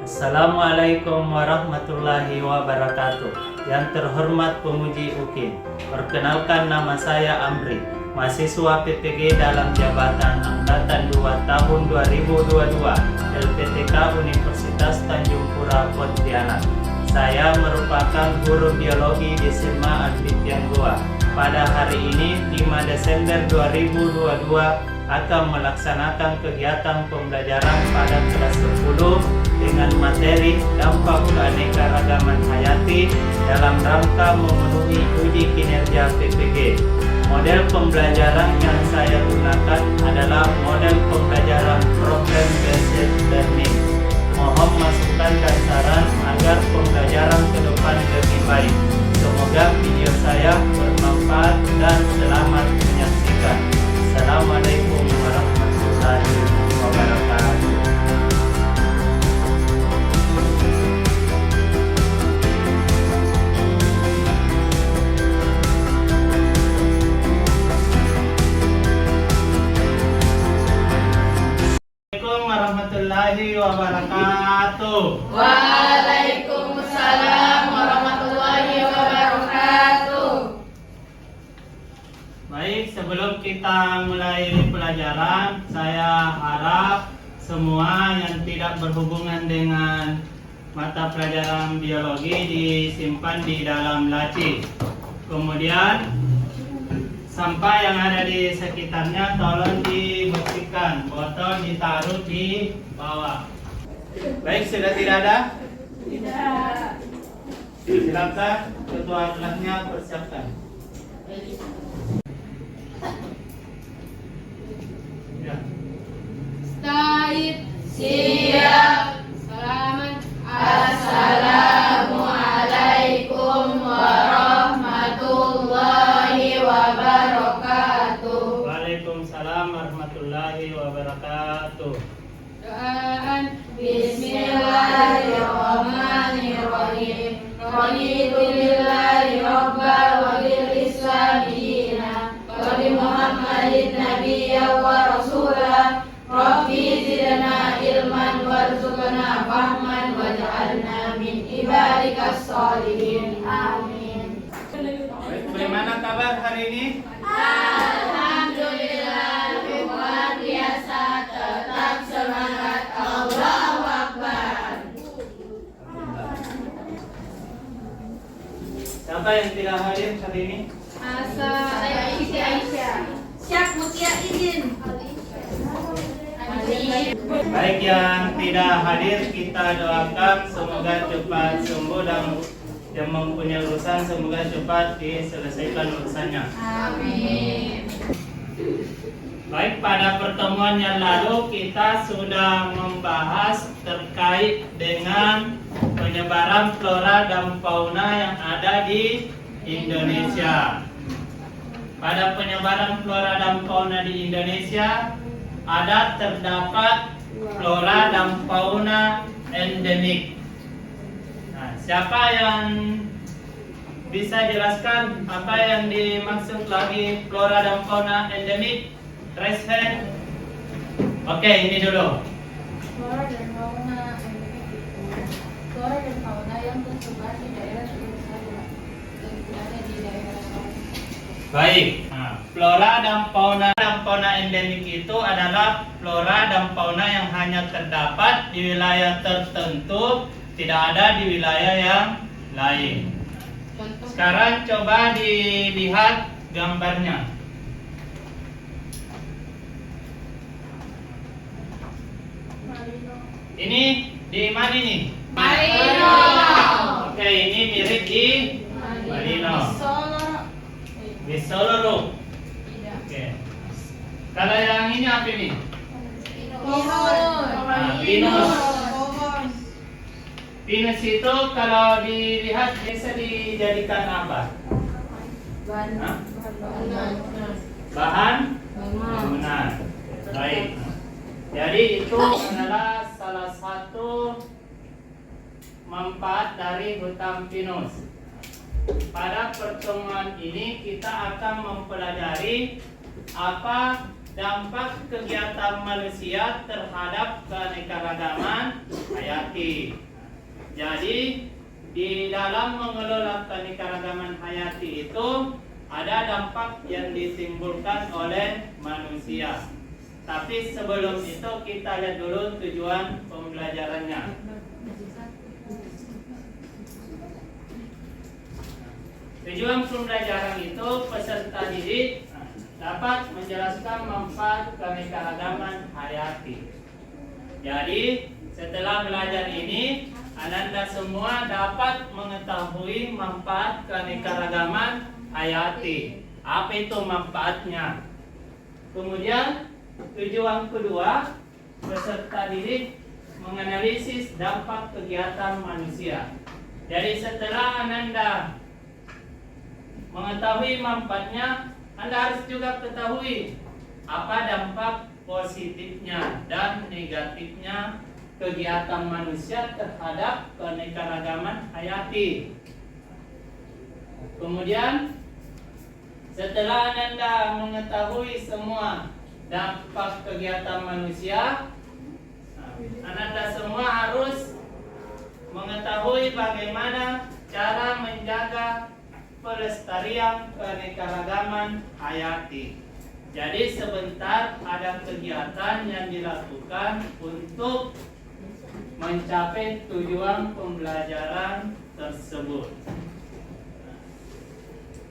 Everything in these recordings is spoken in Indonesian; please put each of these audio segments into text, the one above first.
Assalamualaikum warahmatullahi wabarakatuh. Yang terhormat pemuji UKIN, perkenalkan nama saya Amri, mahasiswa PPG dalam jabatan Angkatan 2 tahun 2022 LPTK Universitas Tanjung Pura Pontianak. Saya merupakan guru biologi di SMA Advitian Goa. Pada hari ini 5 Desember 2022 akan melaksanakan kegiatan pembelajaran pada kelas 10 dengan materi dampak keanekaragaman hayati dalam rangka memenuhi uji kinerja PPG. Model pembelajaran yang saya gunakan adalah model pembelajaran Problem Based Learning. Mohon masukan dan saran agar pembelajaran ke depan lebih baik. Semoga video saya bermanfaat dan selamat menyaksikan. Assalamualaikum warahmatullahi wabarakatuh. Assalamualaikum warahmatullahi wabarakatuh. Waalaikumsalam warahmatullahi wabarakatuh. Baik, sebelum kita mulai pelajaran, saya harap semua yang tidak berhubungan dengan mata pelajaran biologi disimpan di dalam laci. Kemudian sampah yang ada di sekitarnya tolong dibersihkan, botol ditaruh di bawah. Baik, sudah tidak ada? Tidak. Silakan ketua kelasnya persiapkan. Ya. Start. Siap. Selamat. Assalamualaikum warahmatullahi wabarakatuh. Waalaikumsalam warahmatullahi wabarakatuh. Doaan. Bismillahirrahmanirrahim. Raditu billahi rabban wa bil islami dina wa bi Muhammadin nabiyyan wa rasulah. Rabbi zidna ilman warzuqna fahman waj'alna min ibadikas sholihin. Amin. Bagaimana kabar hari ini? Alhamdulillah, luar biasa, tetap semangat. Allahu Akbar. Siapa yang tidak hadir hari ini? Aisyah. Syak Mutia izin. Baik, yang tidak hadir kita doakan semoga cepat sembuh dan yang mempunyai urusan semoga cepat diselesaikan urusannya. Amin. Baik, pada pertemuan yang lalu kita sudah membahas terkait dengan penyebaran flora dan fauna yang ada di Indonesia. Pada penyebaran flora dan fauna di Indonesia terdapat flora dan fauna endemik. Nah, siapa yang bisa jelaskan apa yang dimaksud lagi flora dan fauna endemik? Raise hand. Oke, ini dulu. Flora dan fauna endemik itu flora dan fauna yang tersebar di daerah suatu dan berada di daerah lain. Baik. Nah, flora dan fauna endemik itu adalah flora dan fauna yang hanya terdapat di wilayah tertentu, tidak ada di wilayah yang lain. Sekarang coba dilihat gambarnya. Ini di mana ini? Marino. Oke, ini mirip di Marino. Di Solo. Oke. Kalau yang ini apa ini? Nah, pinus. Pinus itu kalau dilihat bisa dijadikan apa? Hah? Bahan bangunan. Baik. Jadi itu adalah salah satu manfaat dari hutan pinus. Pada pertemuan ini kita akan mempelajari apa dampak kegiatan manusia terhadap keanekaragaman hayati. Jadi di dalam mengelola keanekaragaman hayati itu ada dampak yang ditimbulkan oleh manusia. Tapi sebelum itu kita lihat dulu tujuan pembelajarannya. Tujuan pembelajaran itu peserta didik dapat menjelaskan manfaat keanekaragaman hayati. Jadi setelah belajar ini, Anda semua dapat mengetahui manfaat keanekaragaman hayati. Apa itu manfaatnya? Kemudian tujuan kedua, peserta didik menganalisis dampak kegiatan manusia. Jadi setelah Anda mengetahui manfaatnya, Anda harus juga ketahui apa dampak positifnya dan negatifnya kegiatan manusia terhadap keanekaragaman hayati. Kemudian setelah Anda mengetahui semua dampak kegiatan manusia, Anda semua harus mengetahui bagaimana cara menjaga pelestarian keanekaragaman hayati. Jadi sebentar ada kegiatan yang dilakukan untuk mencapai tujuan pembelajaran tersebut.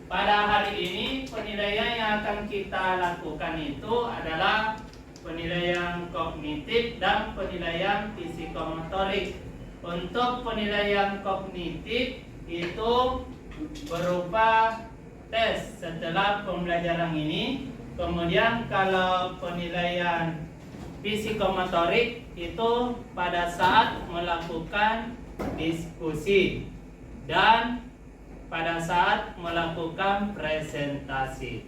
Pada hari ini penilaian yang akan kita lakukan itu adalah penilaian kognitif dan penilaian psikomotorik. Untuk penilaian kognitif itu berupa tes setelah pembelajaran ini. Kemudian kalau penilaian psikomotorik itu pada saat melakukan diskusi dan pada saat melakukan presentasi.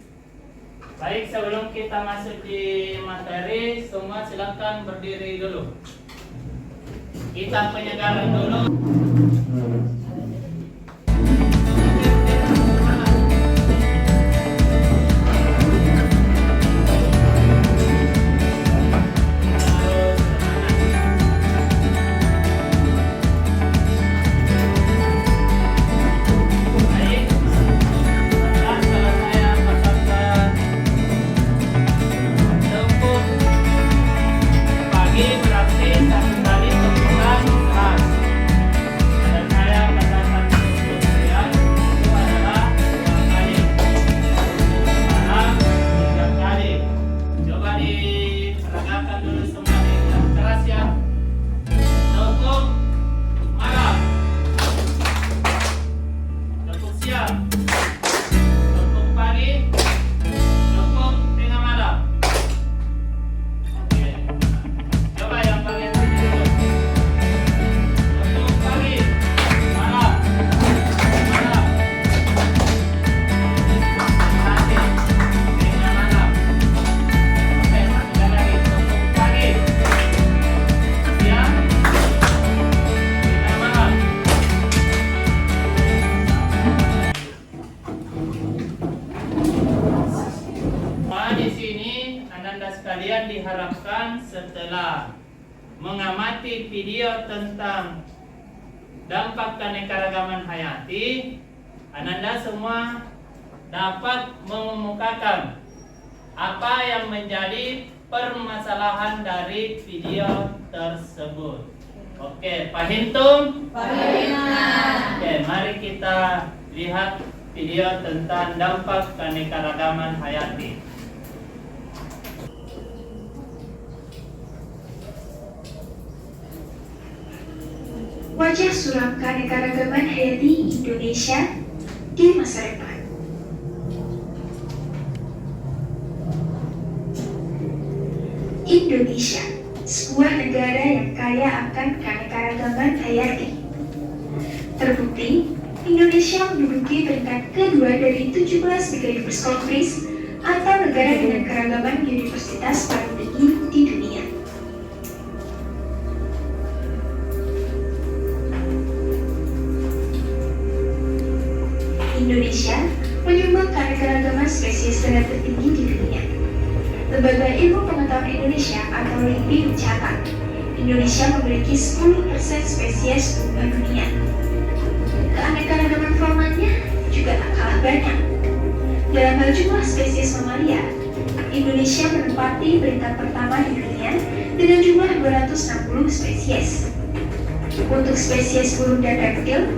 Baik, sebelum kita masuk di materi, semua silakan berdiri dulu. Kita penyegaran dulu. Sekalian diharapkan setelah mengamati video tentang dampak keanekaragaman hayati, Anda semua dapat mengemukakan apa yang menjadi permasalahan dari video tersebut. Oke, Pahintum? Pahintum. Oke, mari kita lihat video tentang dampak keanekaragaman hayati. Wajah suram keanekaragaman hayati Indonesia di masa depan. Indonesia, sebuah negara yang kaya akan keanekaragaman hayati. Terbukti, Indonesia menduduki peringkat kedua dari 17 megadiverse countries atau negara dengan keragaman universitas paling tinggi di dunia. Indonesia menyumbang keanekaragaman spesies tertinggi di dunia. Lembaga Ilmu Pengetahuan Indonesia atau LIPI mencatat, Indonesia memiliki 10% spesies tumbuhan dunia. Keanekaragaman faunanya juga tak kalah banyak. Dalam hal jumlah spesies mamalia, Indonesia menempati peringkat pertama di dunia dengan jumlah 260 spesies. Untuk spesies burung dan reptil,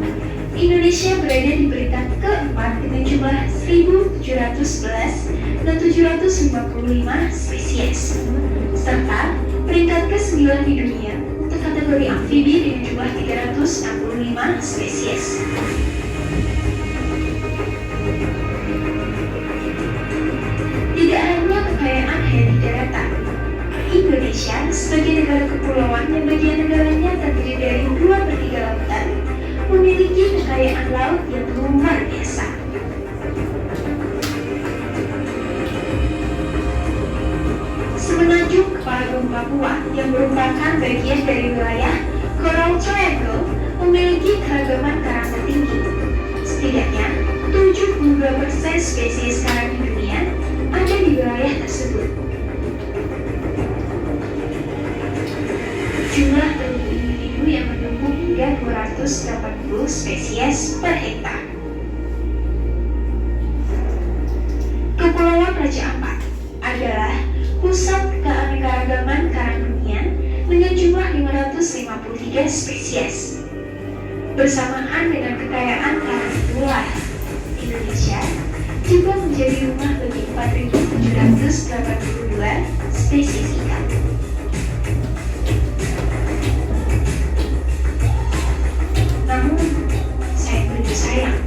Indonesia berada di peringkat keempat dengan jumlah 1.711 dan 755 spesies, serta peringkat ke-9 di dunia untuk kategori amfibi dengan jumlah 365 spesies. Tidak hanya kekayaan hayati daratan, Indonesia sebagai negara kepulauan yang bagian negaranya terdiri dari 2/3 lautan, memiliki kekayaan laut yang luar biasa. Semenanjung Kepala Burung Papua yang merupakan bagian dari wilayah Coral Triangle memiliki keragaman karang tertinggi. Setidaknya 72% spesies karang di dunia ada di wilayah tersebut. Jumlah penduduk individu yang menumbuh hingga 280 spesies per hektar. Kepulauan Raja Ampat adalah pusat keanekaragaman karang dunia dengan jumlah 553 spesies. Bersamaan dengan kekayaan karang luar, Indonesia juga menjadi rumah bagi 4.782 spesies ikan. Namun, begitu sayang,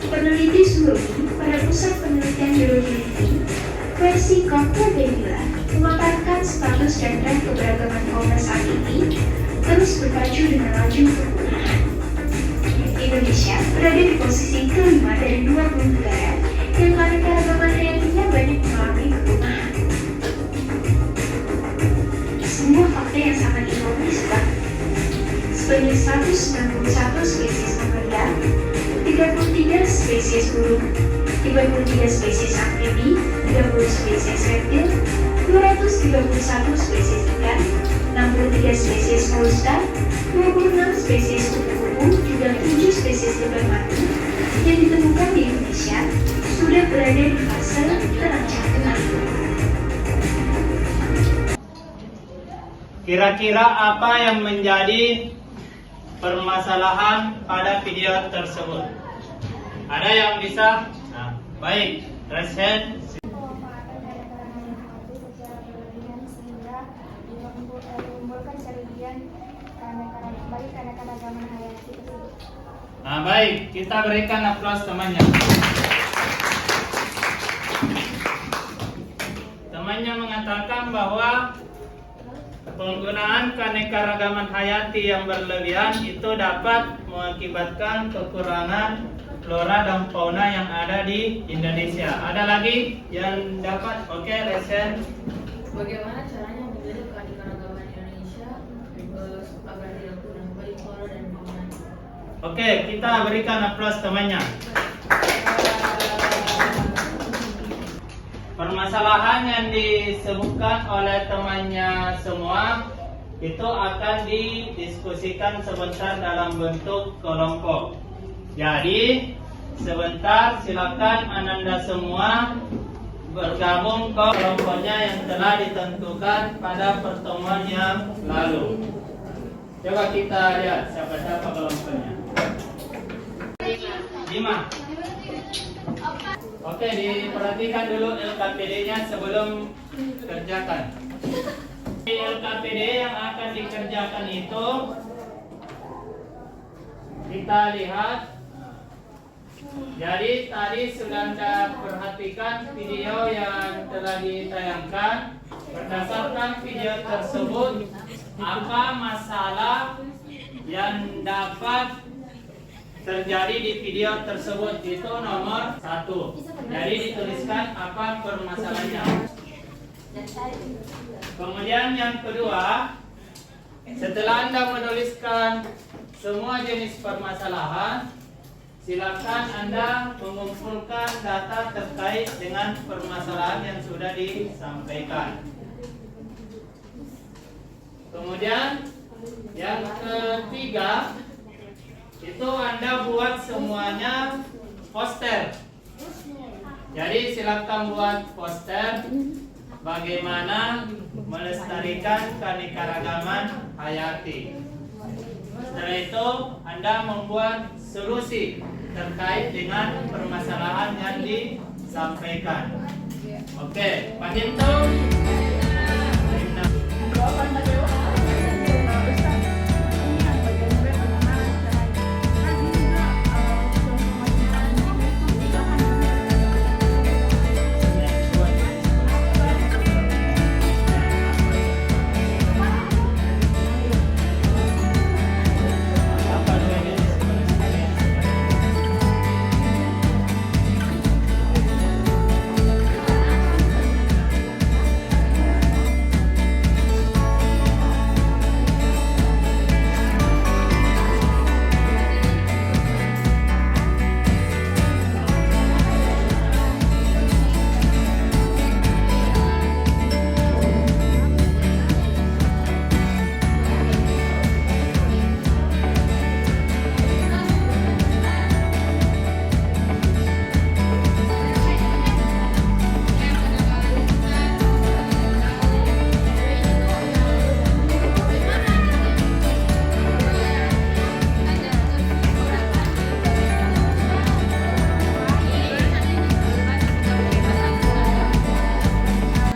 peneliti Surobi pada Pusat Penelitian Biologi LIPI versi Kopra Bebila memaparkan status dan tren keberagaman fauna saat ini terus berpacu dengan laju kepunahan. Indonesia berada di posisi kelima dari 20 negara yang keanekaragaman hayatinya banyak mengalami kepunahan. Sebuah fakta yang sangat ironis, Pak. Sebanyak 191 spesies mamalia, 33 spesies burung, 33 spesies amfibi, 30 spesies reptil, 231 spesies ikan, 63 spesies moluska, 26 spesies kupu-kupu, juga 7 spesies lebah mati yang ditemukan di Indonesia sudah berada di fase terancam punah. Kira-kira apa yang menjadi permasalahan pada video tersebut? Ada yang bisa? Nah, baik, raise hand. Nah, baik, kita berikan aplaus temannya. Temannya mengatakan bahwa penggunaan keanekaragaman hayati yang berlebihan itu dapat mengakibatkan kekurangan flora dan fauna yang ada di Indonesia. Ada lagi yang dapat? Oke, lesen. Bagaimana caranya menjaga keanekaragaman Indonesia agar tidak punah baik flora dan fauna? Oke, kita berikan aplaus temannya. Permasalahan yang disebutkan oleh temannya semua itu akan didiskusikan sebentar dalam bentuk kelompok. Jadi sebentar silakan Ananda semua bergabung ke kelompoknya yang telah ditentukan pada pertemuan yang lalu. Coba kita lihat siapa-siapa kelompoknya. 5. Oke, diperhatikan dulu LKPD-nya sebelum kerjakan. Di LKPD yang akan dikerjakan itu kita lihat. Jadi tadi sudah Anda perhatikan video yang telah ditayangkan. Berdasarkan video tersebut, apa masalah yang dapat terjadi di video tersebut? Itu nomor 1. Jadi dituliskan apa permasalahannya. Kemudian yang kedua, setelah Anda menuliskan semua jenis permasalahan, silakan Anda mengumpulkan data terkait dengan permasalahan yang sudah disampaikan. Kemudian yang ketiga, itu Anda buat semuanya poster. Jadi silakan buat poster bagaimana melestarikan keanekaragaman hayati. Setelah itu Anda membuat solusi terkait dengan permasalahan yang disampaikan. Oke, Pak Hinto.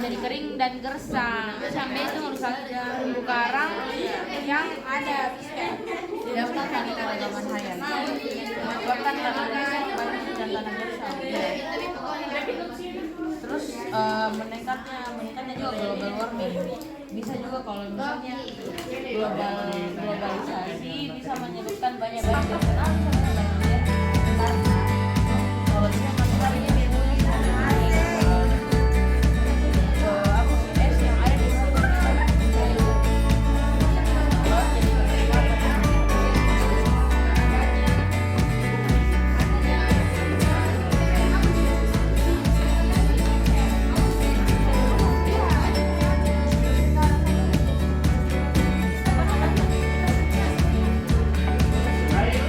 Jadi kering dan gersang. Sampai itu merusak terumbu karang yang ada daftar keanekaragaman hayati menyebabkan tanah gersang banjir dan tanah gersang. Terus meningkatnya juga global warming. Bisa juga kalau misalnya globalisasi bisa menyebabkan banyak banjir. Kalau dia mataharinya es yang ada di situ Baik,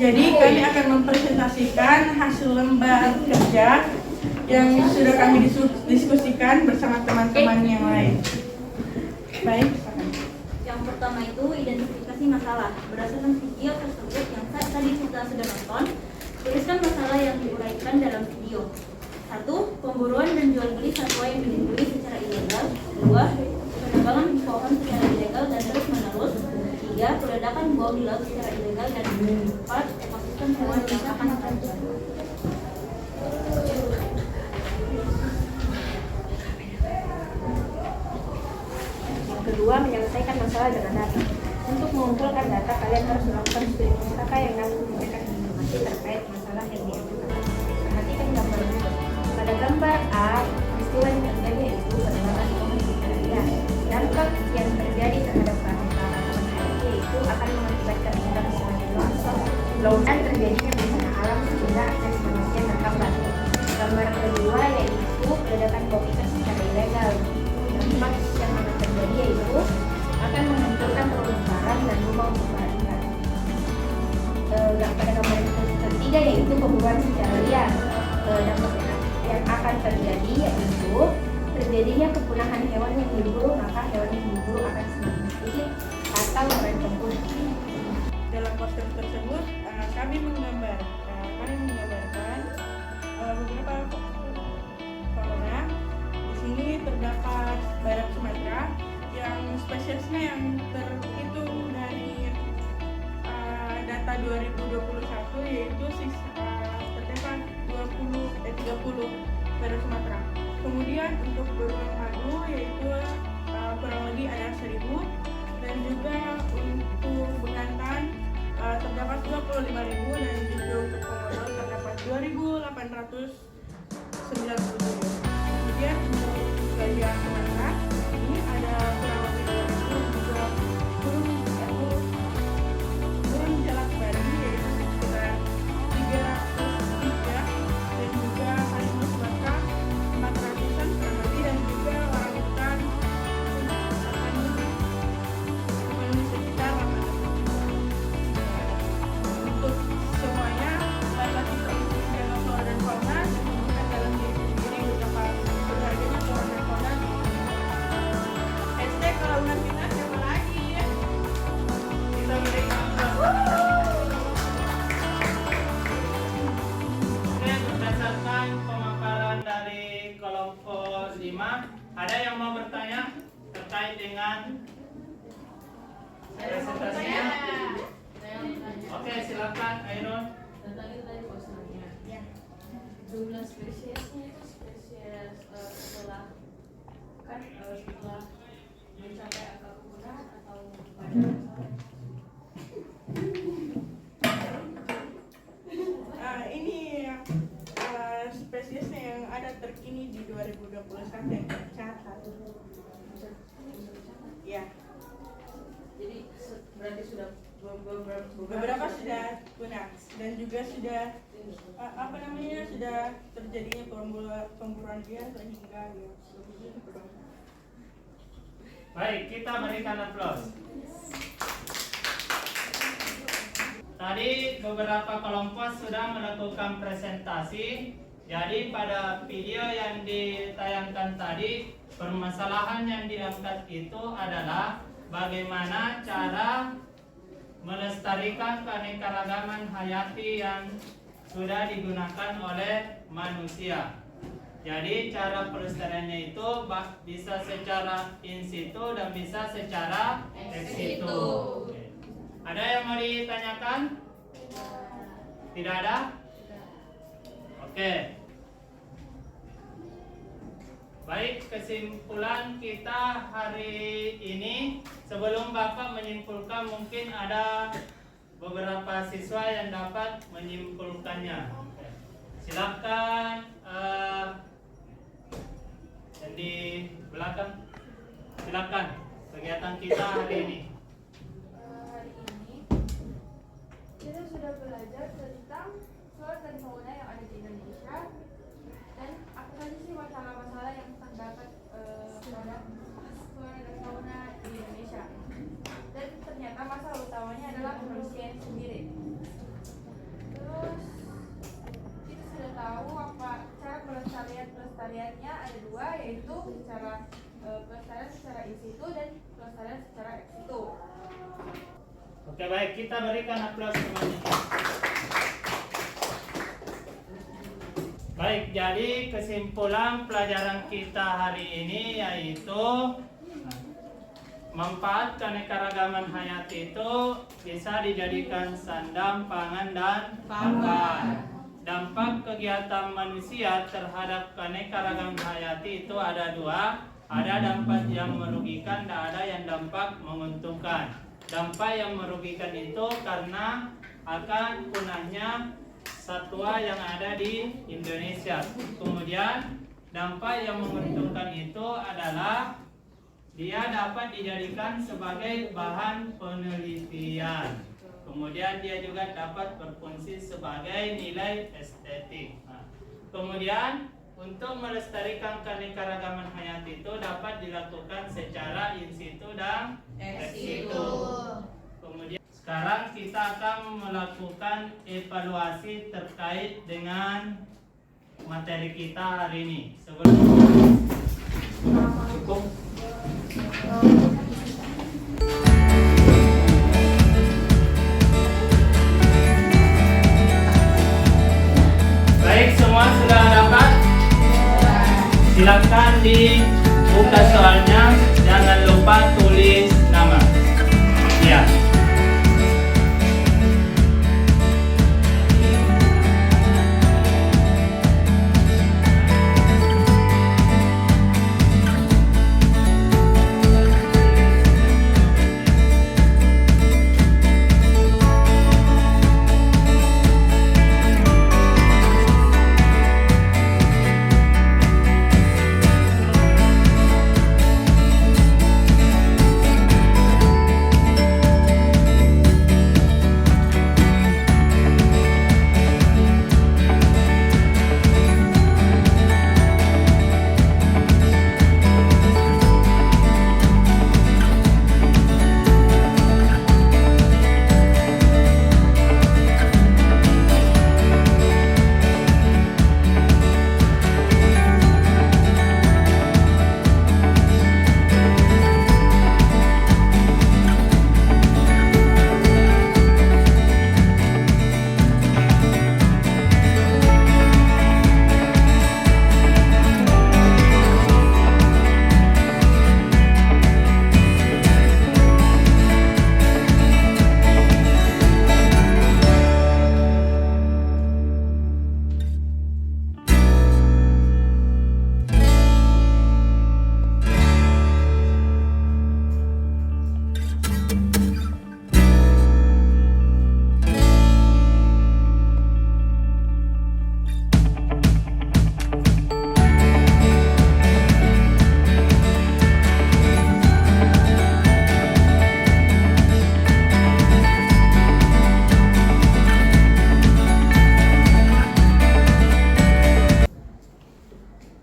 Jadi kami akan mempresentasikan hasil lembar kerja yang sudah kami diskusikan bersama teman-teman yang lain. Baik. Yang pertama itu identifikasi masalah. Berdasarkan video tersebut yang tadi kita sudah nonton, tuliskan masalah yang diuraikan dalam video. 1. Pemburuan dan jual beli satwa yang dilindungi secara ilegal. 2. Penebangan pohon secara ilegal dan terus menerus. 3. Peledakan bom di laut secara ilegal. Dan 4. Ekosistem hewan yang akan terancam. Yang kedua, menyelesaikan masalah dengan data. Untuk mengumpulkan data, kalian harus melakukan studi pustaka yang dapat memberikan informasi terkait masalah yang diajukan. Perhatikan gambar berikut. Pada gambar A, peristiwa yang terjadi yaitu penebangan pohon di Italia. Dampak yang terjadi terhadap keanekaragaman hayati yaitu akan mengakibatkan tindak semakin longsor terjadinya bencana alam sehingga akses manusia terhambat. Gambar kedua yaitu ledakan bom ikan secara ilegal. Dampak yang akan terjadi yaitu akan menghancurkan produk barang dan rumah untuk para ikan. Pada gambar ketiga yaitu pemburuan secara liar. Dampak yang akan terjadi yaitu terjadinya kepunahan hewan yang diburu, maka hewan yang diburu akan semakin sedikit atau terancam punah. Dalam poster tersebut kami menggambarkan beberapa fauna. Di sini terdapat badak Sumatera yang spesiesnya yang terhitung dari data 2021 yaitu terdapat 30 badak Sumatera. Kemudian untuk beruang madu yaitu kurang lebih ada 1000, dan juga untuk bekantan terdapat 25.000, dan juga untuk komodo terdapat 2.897. Kemudian untuk gajah Sumatera ini ada kurang lebih 2.000, juga burung jalak bali yaitu sekitar 303, dan juga harimau Sumatera 400-an kurang lebih, dan juga orangutan sekitar 800. Untuk semuanya batas itu dengan flora dan fauna dan dalam diri sendiri betapa berharganya flora dan fauna. Hashtag kalau udah final siapa lagi ya? Kita berikan Oke, berdasarkan pemaparan dari kelompok 5, ada yang mau bertanya terkait dengan presentasinya? Oke, silakan Airon. Jumlah spesiesnya itu spesies setelah mencapai angka kepunahan atau ini spesiesnya yang ada terkini di 2021 yang tercatat. Ya, jadi berarti sudah beberapa sudah punah dan juga sudah sudah terjadinya pemburuan liar sehingga Baik, kita berikan aplaus. Tadi beberapa kelompok sudah melakukan presentasi. Jadi pada video yang ditayangkan tadi, permasalahan yang diangkat itu adalah bagaimana cara melestarikan keanekaragaman hayati yang sudah digunakan oleh manusia. Jadi cara pelestariannya itu bisa secara in situ dan bisa secara ex situ. Ada yang mau ditanyakan? Tidak ada? Oke. Baik, kesimpulan kita hari ini. Sebelum Bapak menyimpulkan, mungkin ada beberapa siswa yang dapat menyimpulkannya. Silakan yang di belakang. Silakan kegiatan kita hari ini. hari ini kita sudah belajar tentang flora dan fauna yang ada di Indonesia dan apa saja sih masalah-masalah yang terdapat pada flora dan fauna di Indonesia, dan ternyata masalah utamanya adalah manusia sendiri. secara pelestarian secara in situ dan pelestarian secara ex situ. Oke, baik, kita berikan aplaus semuanya. Baik, jadi kesimpulan pelajaran kita hari ini yaitu manfaat keanekaragaman hayati itu bisa dijadikan sandang, pangan, dan pakan. Dampak kegiatan manusia terhadap keanekaragaman hayati itu ada dua. Ada dampak yang merugikan dan ada yang dampak menguntungkan. Dampak yang merugikan itu karena akan punahnya satwa yang ada di Indonesia. Kemudian dampak yang menguntungkan itu adalah dia dapat dijadikan sebagai bahan penelitian. Kemudian dia juga dapat berfungsi sebagai nilai estetik. Kemudian untuk melestarikan keanekaragaman hayati itu dapat dilakukan secara in situ dan ex situ. Kemudian sekarang kita akan melakukan evaluasi terkait dengan materi kita hari ini. Sebelum cukup. Baik, semua sudah dapat? Silakan dibuka soalnya, jangan lupa tulis nama. Ya.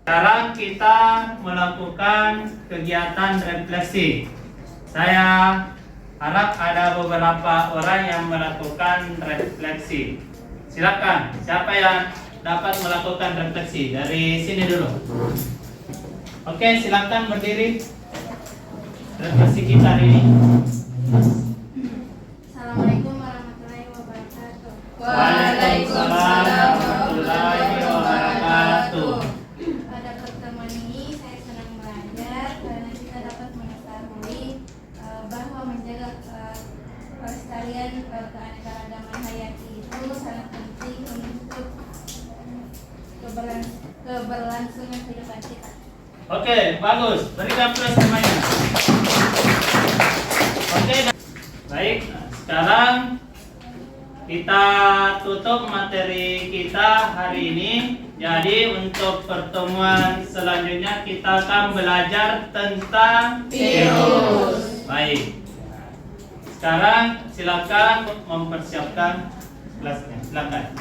Sekarang kita melakukan kegiatan refleksi. Saya harap ada beberapa orang yang melakukan refleksi. Silakan, siapa yang dapat melakukan refleksi? Dari sini dulu. Oke, silakan berdiri. Refleksi kita hari ini. Assalamualaikum warahmatullahi wabarakatuh. Waalaikumsalam warahmatullahi wabarakatuh. Pada pertemuan ini saya senang belajar karena kita dapat mengetahui bahwa menjaga pelestarian keanekaragaman hayati itu sangat penting untuk keberlangsungan kehidupan kita. Oke, bagus. Berikan plus semuanya. Oke, baik. Sekarang kita tutup materi kita hari ini. Jadi untuk pertemuan selanjutnya kita akan belajar tentang virus. Baik. Sekarang silakan mempersiapkan kelasnya. Silakan.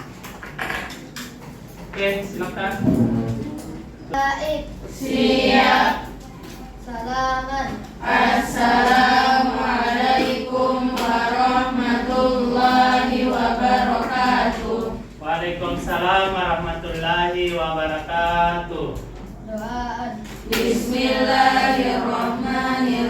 Oke, silakan. Baik. Siap. Salaman. Assalamualaikum warahmatullahi wabarakatuh. Waalaikumsalam warahmatullahi wabarakatuh. Doaan. Bismillahirrahmanirrahim.